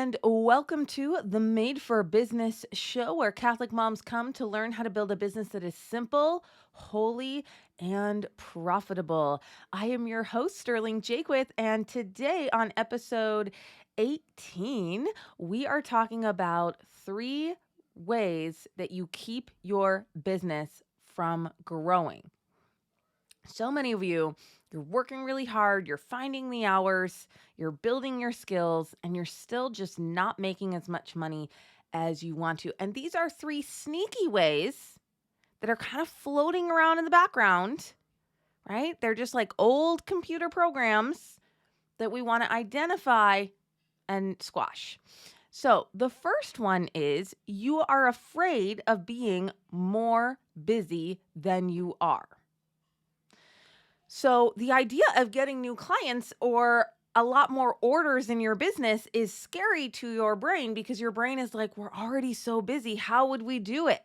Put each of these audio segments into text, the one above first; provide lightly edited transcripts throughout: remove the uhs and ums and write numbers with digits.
and welcome to the Made for Business show, where Catholic moms come to learn how to build a business that is simple, holy, and profitable. I am your host, Sterling Jakewith, and today on episode 18, we are talking about 3 ways that you keep your business from growing. So many of you, you're working really hard, you're finding the hours, you're building your skills, and you're still just not making as much money as you want to. And these are 3 sneaky ways that are kind of floating around in the background, right? They're just like old computer programs that we want to identify and squash. So the first one is you are afraid of being more busy than you are. So the idea of getting new clients or a lot more orders in your business is scary to your brain because your brain is like, we're already so busy. How would we do it?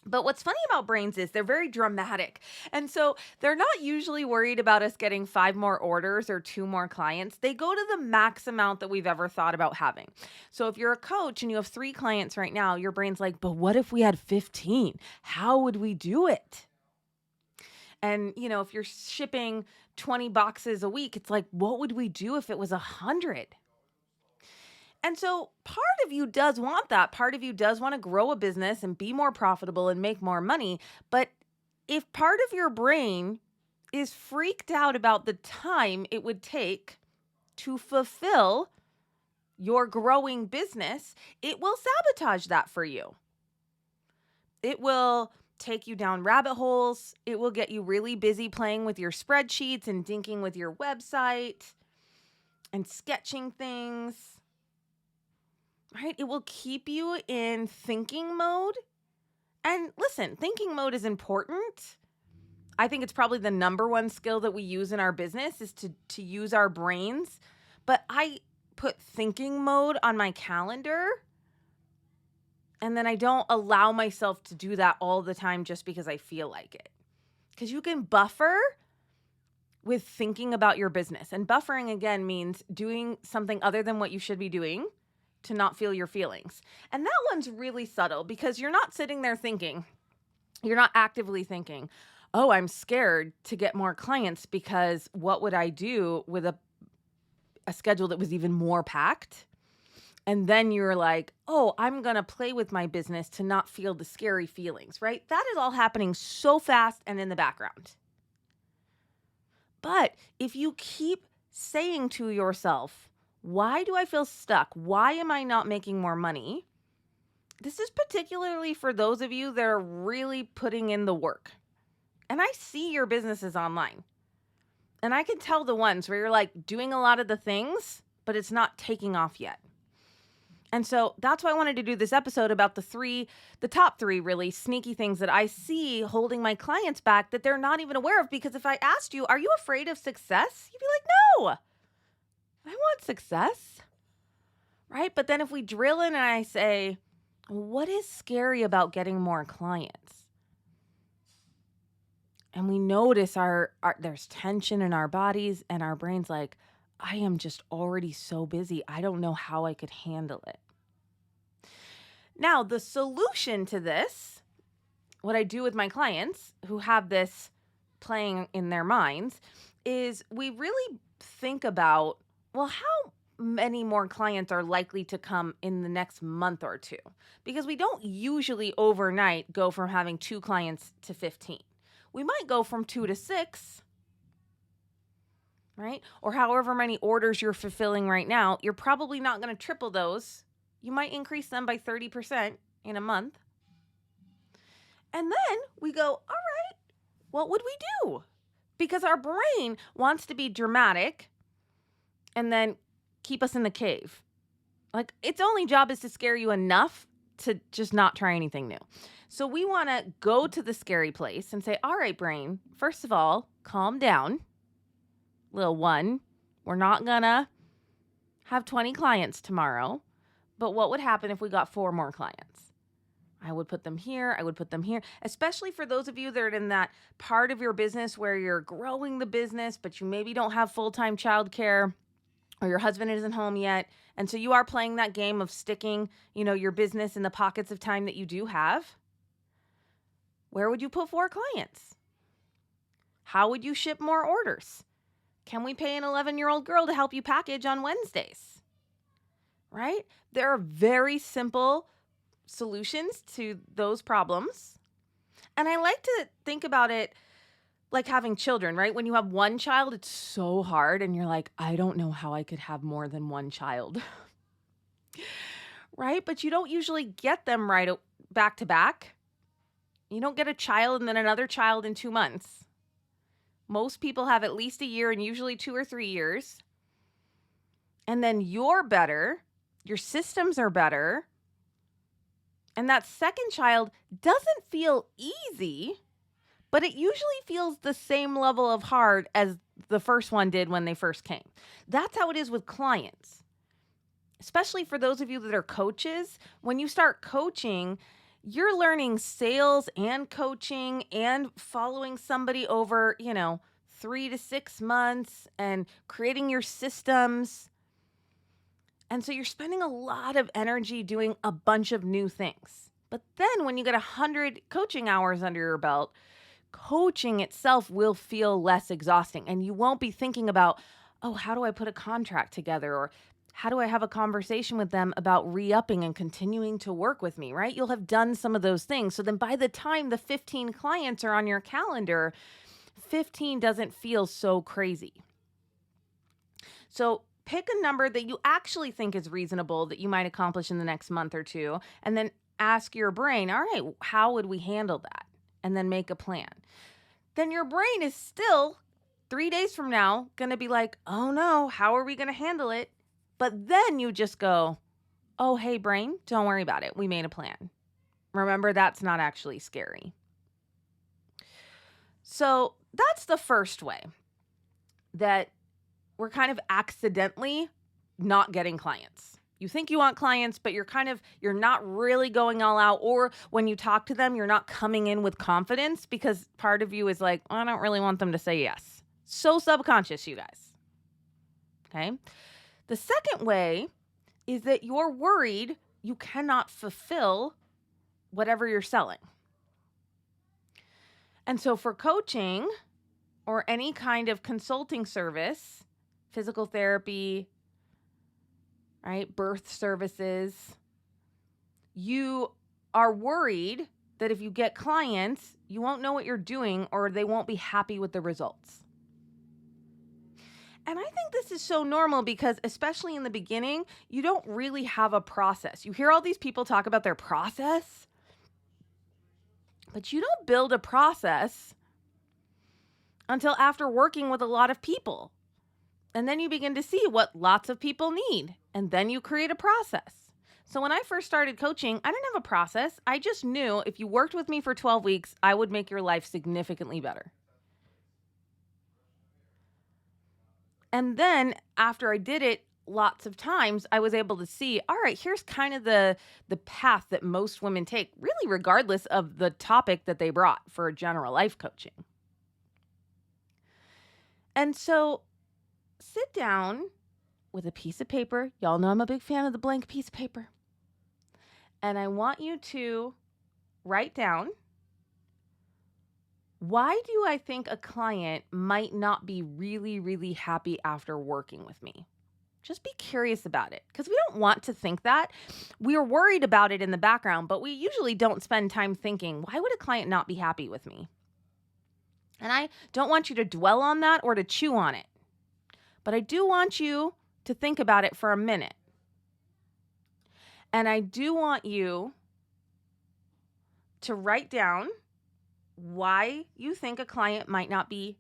But what's funny about brains is they're very dramatic. And so they're not usually worried about us getting 5 more orders or 2 more clients. They go to the max amount that we've ever thought about having. So if you're a coach and you have 3 clients right now, your brain's like, but what if we had 15? How would we do it? And, if you're shipping 20 boxes a week, it's like, what would we do if it was 100? And so part of you does want that. Part of you does want to grow a business and be more profitable and make more money. But if part of your brain is freaked out about the time it would take to fulfill your growing business, it will sabotage that for you. It will take you down rabbit holes. It will get you really busy playing with your spreadsheets and dinking with your website and sketching things, right? It will keep you in thinking mode. And listen, thinking mode is important. I think it's probably the number one skill that we use in our business is to use our brains. But I put thinking mode on my calendar. And then I don't allow myself to do that all the time just because I feel like it. Because you can buffer with thinking about your business. And buffering, again, means doing something other than what you should be doing to not feel your feelings. And that one's really subtle because you're not sitting there thinking, you're not actively thinking, oh, I'm scared to get more clients because what would I do with a schedule that was even more packed? And then you're like, oh, I'm going to play with my business to not feel the scary feelings, right? That is all happening so fast and in the background. But if you keep saying to yourself, why do I feel stuck? Why am I not making more money? This is particularly for those of you that are really putting in the work. And I see your businesses online. And I can tell the ones where you're like doing a lot of the things, but it's not taking off yet. And so that's why I wanted to do this episode about the top 3 really sneaky things that I see holding my clients back that they're not even aware of. Because if I asked you, are you afraid of success? You'd be like, no, I want success, right? But then if we drill in and I say, what is scary about getting more clients? And we notice there's tension in our bodies and our brain's like, I am just already so busy. I don't know how I could handle it. Now, the solution to this, what I do with my clients who have this playing in their minds, is we really think about, well, how many more clients are likely to come in the next month or 2? Because we don't usually overnight go from having 2 clients to 15. We might go from 2 to 6. Right? Or however many orders you're fulfilling right now, you're probably not going to triple those. You might increase them by 30% in a month. And then we go, all right, what would we do? Because our brain wants to be dramatic and then keep us in the cave. Like, its only job is to scare you enough to just not try anything new. So we want to go to the scary place and say, all right, brain, first of all, calm down. Little one, we're not gonna have 20 clients tomorrow, but what would happen if we got 4 more clients? I would put them here. I would put them here, especially for those of you that are in that part of your business where you're growing the business, but you maybe don't have full-time childcare, or your husband isn't home yet. And so you are playing that game of sticking, your business in the pockets of time that you do have. Where would you put 4 clients? How would you ship more orders? Can we pay an 11-year-old girl to help you package on Wednesdays? Right? There are very simple solutions to those problems. And I like to think about it like having children, right? When you have one child, it's so hard. And you're like, I don't know how I could have more than one child. Right? But you don't usually get them right back to back. You don't get a child and then another child in 2 months. Most people have at least a year and usually 2 or 3 years. And then you're better. Your systems are better. And that second child doesn't feel easy, but it usually feels the same level of hard as the first one did when they first came. That's how it is with clients. Especially for those of you that are coaches, when you start coaching, you're learning sales and coaching and following somebody over, 3 to 6 months and creating your systems. And so you're spending a lot of energy doing a bunch of new things. But then when you get 100 coaching hours under your belt, coaching itself will feel less exhausting. And you won't be thinking about, oh, how do I put a contract together? Or how do I have a conversation with them about re-upping and continuing to work with me, right? You'll have done some of those things. So then by the time the 15 clients are on your calendar, 15 doesn't feel so crazy. So pick a number that you actually think is reasonable that you might accomplish in the next month or 2, and then ask your brain, all right, how would we handle that? And then make a plan. Then your brain is still 3 days from now going to be like, oh no, how are we going to handle it? But then you just go, oh, hey, brain, don't worry about it. We made a plan. Remember, that's not actually scary. So that's the first way that we're kind of accidentally not getting clients. You think you want clients, but you're not really going all out. Or when you talk to them, you're not coming in with confidence because part of you is like, I don't really want them to say yes. So subconscious, you guys. Okay. The second way is that you're worried you cannot fulfill whatever you're selling. And so for coaching or any kind of consulting service, physical therapy, right, birth services, you are worried that if you get clients, you won't know what you're doing or they won't be happy with the results. And I think this is so normal because especially in the beginning, you don't really have a process. You hear all these people talk about their process, but you don't build a process until after working with a lot of people. And then you begin to see what lots of people need. And then you create a process. So when I first started coaching, I didn't have a process. I just knew if you worked with me for 12 weeks, I would make your life significantly better. And then after I did it lots of times, I was able to see, all right, here's kind of the path that most women take, really regardless of the topic that they brought for general life coaching. And so sit down with a piece of paper. Y'all know I'm a big fan of the blank piece of paper. And I want you to write down, why do I think a client might not be really, really happy after working with me? Just be curious about it because we don't want to think that. We are worried about it in the background, but we usually don't spend time thinking, why would a client not be happy with me? And I don't want you to dwell on that or to chew on it. But I do want you to think about it for a minute. And I do want you to write down why you think a client might not be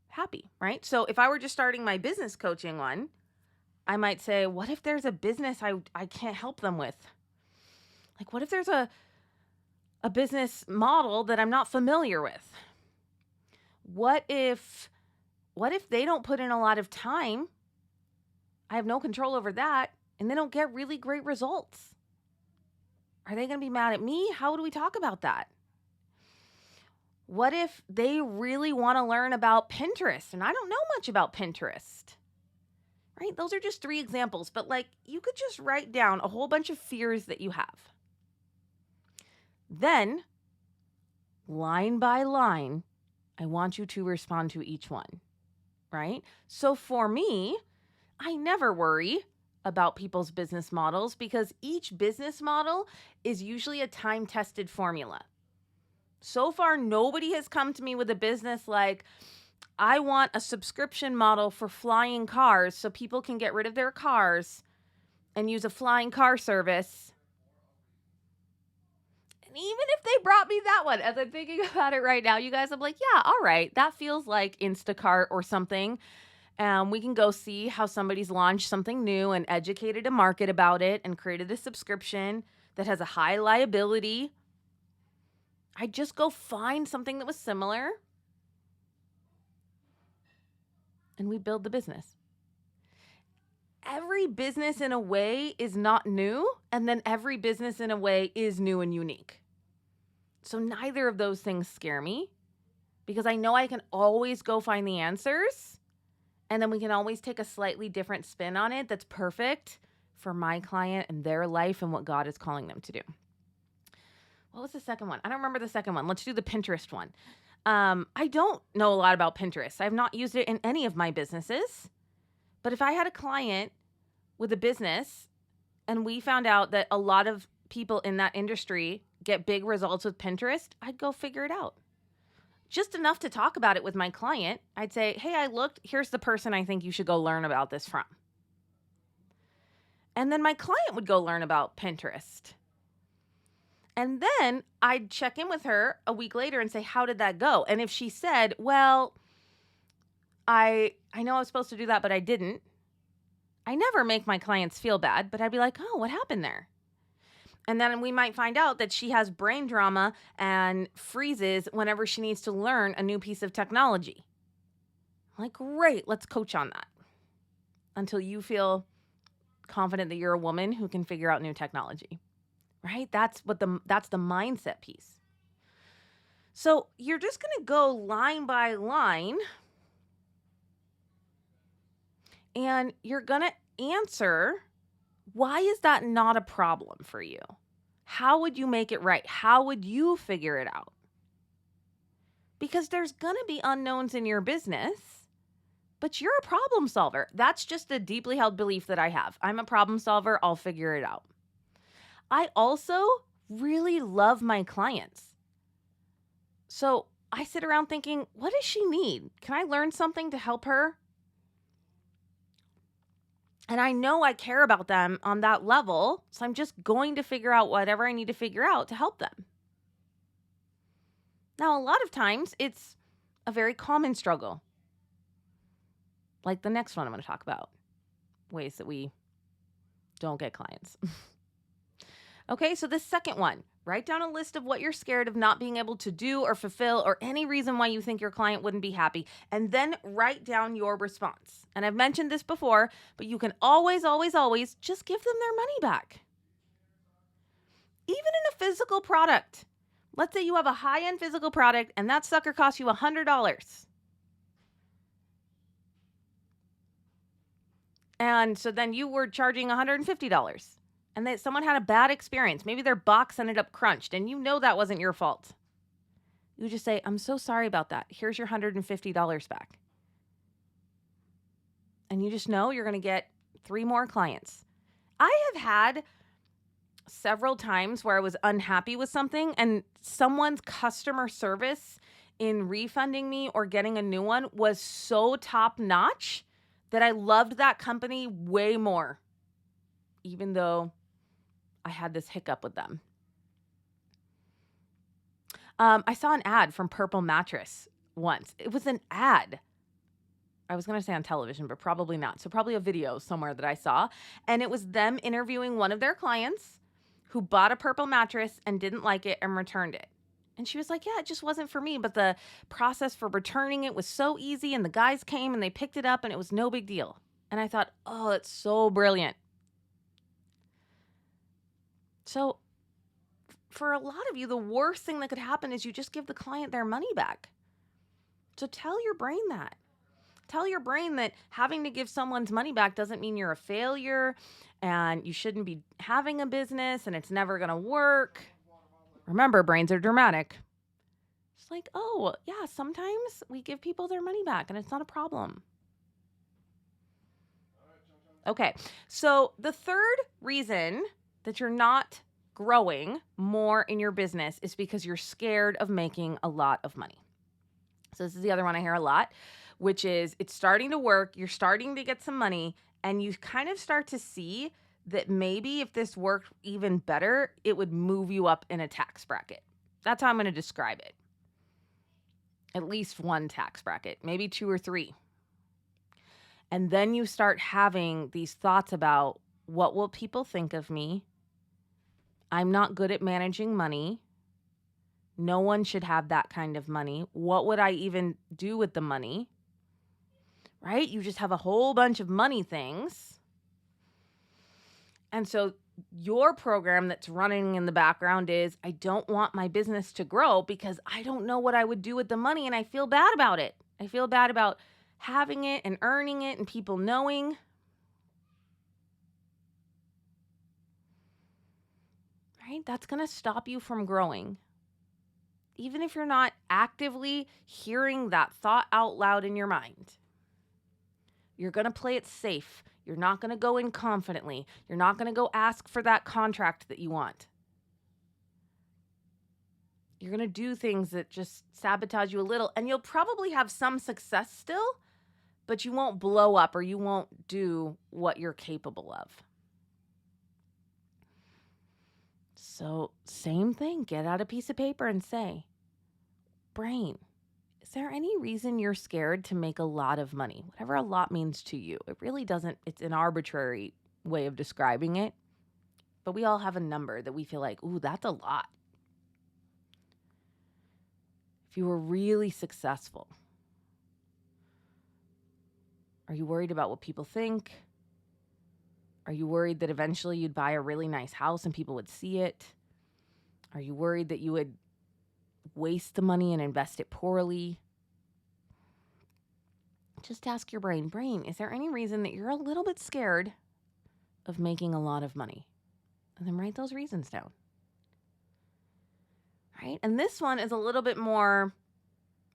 happy, right? So if I were just starting my business coaching one, I might say, what if there's a business I can't help them with? Like, what if there's a business model that I'm not familiar with? What if they don't put in a lot of time? I have no control over that, and they don't get really great results. Are they going to be mad at me? How do we talk about that? What if they really want to learn about Pinterest and I don't know much about Pinterest? right? Those are just 3 examples, but like you could just write down a whole bunch of fears that you have. Then, line by line, I want you to respond to each one, right? So for me, I never worry about people's business models because each business model is usually a time-tested formula. So far, nobody has come to me with a business like, I want a subscription model for flying cars so people can get rid of their cars and use a flying car service. And even if they brought me that one, as I'm thinking about it right now, you guys, I'm like, yeah, all right, that feels like Instacart or something. We can go see how somebody's launched something new and educated a market about it and created a subscription that has a high liability. I'd just go find something that was similar and we build the business. Every business in a way is not new, and then every business in a way is new and unique. So neither of those things scare me because I know I can always go find the answers, and then we can always take a slightly different spin on it that's perfect for my client and their life and what God is calling them to do. What was the second one? I don't remember the second one. Let's do the Pinterest one. I don't know a lot about Pinterest. I've not used it in any of my businesses. But if I had a client with a business and we found out that a lot of people in that industry get big results with Pinterest, I'd go figure it out. Just enough to talk about it with my client. I'd say, hey, I looked, here's the person I think you should go learn about this from. And then my client would go learn about Pinterest. And then I'd check in with her a week later and say, how did that go? And if she said, well, I know I was supposed to do that, but I didn't. I never make my clients feel bad, but I'd be like, oh, what happened there? And then we might find out that she has brain drama and freezes whenever she needs to learn a new piece of technology. I'm like, great, let's coach on that until you feel confident that you're a woman who can figure out new technology, right? That's the mindset piece. So you're just going to go line by line and you're going to answer, why is that not a problem for you? How would you make it right? How would you figure it out? Because there's going to be unknowns in your business, but you're a problem solver. That's just a deeply held belief that I have. I'm a problem solver. I'll figure it out. I also really love my clients. So I sit around thinking, what does she need? Can I learn something to help her? And I know I care about them on that level, so I'm just going to figure out whatever I need to figure out to help them. Now, a lot of times, it's a very common struggle. Like the next one I'm going to talk about. Ways that we don't get clients. Okay, so the second one. Write down a list of what you're scared of not being able to do or fulfill or any reason why you think your client wouldn't be happy. And then write down your response. And I've mentioned this before, but you can always, always, always just give them their money back. Even in a physical product. Let's say you have a high-end physical product and that sucker costs you $100. And so then you were charging $150. And that someone had a bad experience. Maybe their box ended up crunched and you know that wasn't your fault. You just say, I'm so sorry about that. Here's your $150 back. And you just know you're going to get 3 more clients. I have had several times where I was unhappy with something and someone's customer service in refunding me or getting a new one was so top notch that I loved that company way more, even though I had this hiccup with them. I saw an ad from Purple Mattress once. It was an ad. I was going to say on television, but probably not. So probably a video somewhere that I saw. And it was them interviewing one of their clients who bought a Purple mattress and didn't like it and returned it. And she was like, yeah, it just wasn't for me. But the process for returning it was so easy. And the guys came and they picked it up and it was no big deal. And I thought, oh, it's so brilliant. So for a lot of you, the worst thing that could happen is you just give the client their money back. So tell your brain that. Tell your brain that having to give someone's money back doesn't mean you're a failure and you shouldn't be having a business and it's never going to work. Remember, brains are dramatic. It's like, oh, yeah, sometimes we give people their money back and it's not a problem. Okay, so the third reason that you're not growing more in your business is because you're scared of making a lot of money. So this is the other one I hear a lot, which is it's starting to work, you're starting to get some money, and you kind of start to see that maybe if this worked even better, it would move you up in a tax bracket. That's how I'm going to describe it. At least one tax bracket, maybe 2 or 3. And then you start having these thoughts about, what will people think of me? I'm not good at managing money. No one should have that kind of money. What would I even do with the money? Right? You just have a whole bunch of money things. And so your program that's running in the background is, I don't want my business to grow because I don't know what I would do with the money and I feel bad about it. I feel bad about having it and earning it and people knowing. Right? That's going to stop you from growing. Even if you're not actively hearing that thought out loud in your mind. You're going to play it safe. You're not going to go in confidently. You're not going to go ask for that contract that you want. You're going to do things that just sabotage you a little, and you'll probably have some success still, but you won't blow up or you won't do what you're capable of. So, same thing. Get out a piece of paper and say, brain, is there any reason you're scared to make a lot of money? Whatever a lot means to you. It really doesn't, it's an arbitrary way of describing it. But we all have a number that we feel like, ooh, that's a lot. If you were really successful, are you worried about what people think? Are you worried that eventually you'd buy a really nice house and people would see it? Are you worried that you would waste the money and invest it poorly? Just ask your brain, is there any reason that you're a little bit scared of making a lot of money? And then write those reasons down. Right? And this one is a little bit more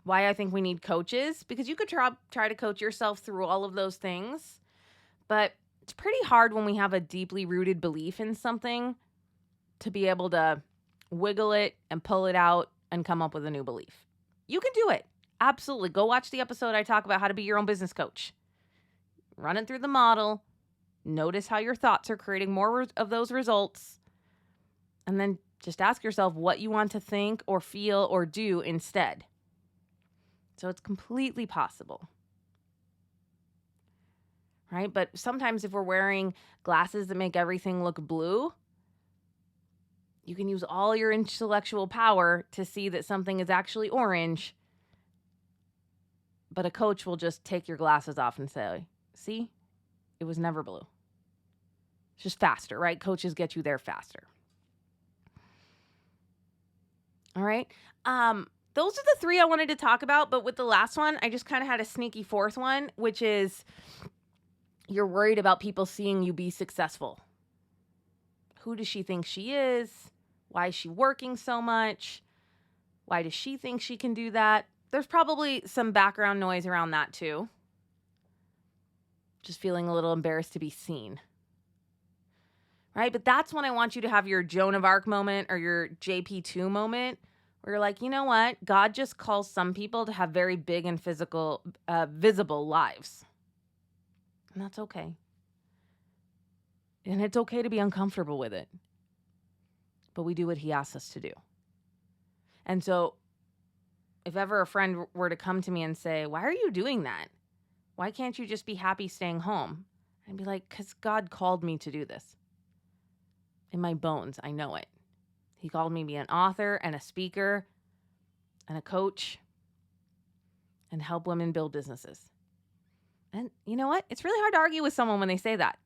why I think we need coaches, because you could try to coach yourself through all of those things, but it's pretty hard when we have a deeply rooted belief in something to be able to wiggle it and pull it out and come up with a new belief. You can do it. Absolutely. Go watch the episode I talk about how to be your own business coach. Run it through the model. Notice how your thoughts are creating more of those results. And then just ask yourself what you want to think or feel or do instead. So it's completely possible. Right? But sometimes if we're wearing glasses that make everything look blue, you can use all your intellectual power to see that something is actually orange. But a coach will just take your glasses off and say, see, it was never blue. It's just faster, right? Coaches get you there faster. All right. Those are the 3 I wanted to talk about. But with the last one, I just kind of had a sneaky 4th one, which is you're worried about people seeing you be successful. Who does she think she is? Why is she working so much? Why does she think she can do that? There's probably some background noise around that too. Just feeling a little embarrassed to be seen. Right? But that's when I want you to have your Joan of Arc moment or your JP2 moment where you're like, you know what? God just calls some people to have very big and visible lives. And that's okay. And it's okay to be uncomfortable with it. But we do what he asks us to do. And so if ever a friend were to come to me and say, why are you doing that? Why can't you just be happy staying home? I'd be like, because God called me to do this. In my bones, I know it. He called me to be an author and a speaker and a coach and help women build businesses. And you know what? It's really hard to argue with someone when they say that.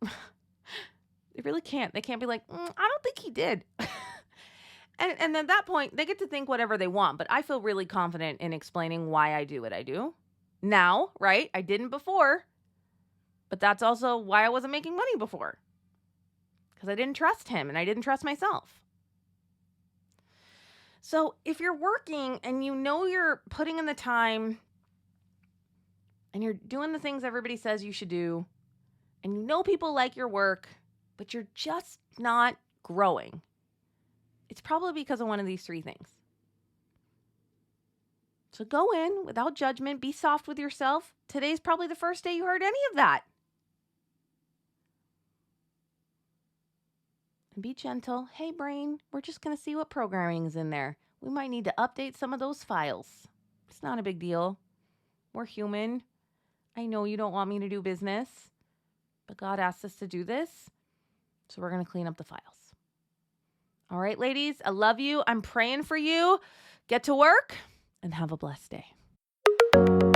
They really can't. They can't be like, I don't think he did. And at that point, they get to think whatever they want. But I feel really confident in explaining why I do what I do. now, right? I didn't before, but that's also why I wasn't making money before, because I didn't trust him and I didn't trust myself. So if you're working and you know you're putting in the time and you're doing the things everybody says you should do, and you know people like your work, but you're just not growing, it's probably because of one of these three things. So go in without judgment, be soft with yourself. Today's probably the first day you heard any of that. And be gentle. Hey, brain, we're just going to see what programming is in there. We might need to update some of those files. It's not a big deal. We're human. I know you don't want me to do business, but God asked us to do this, so we're going to clean up the files. All right, ladies, I love you. I'm praying for you. Get to work and have a blessed day.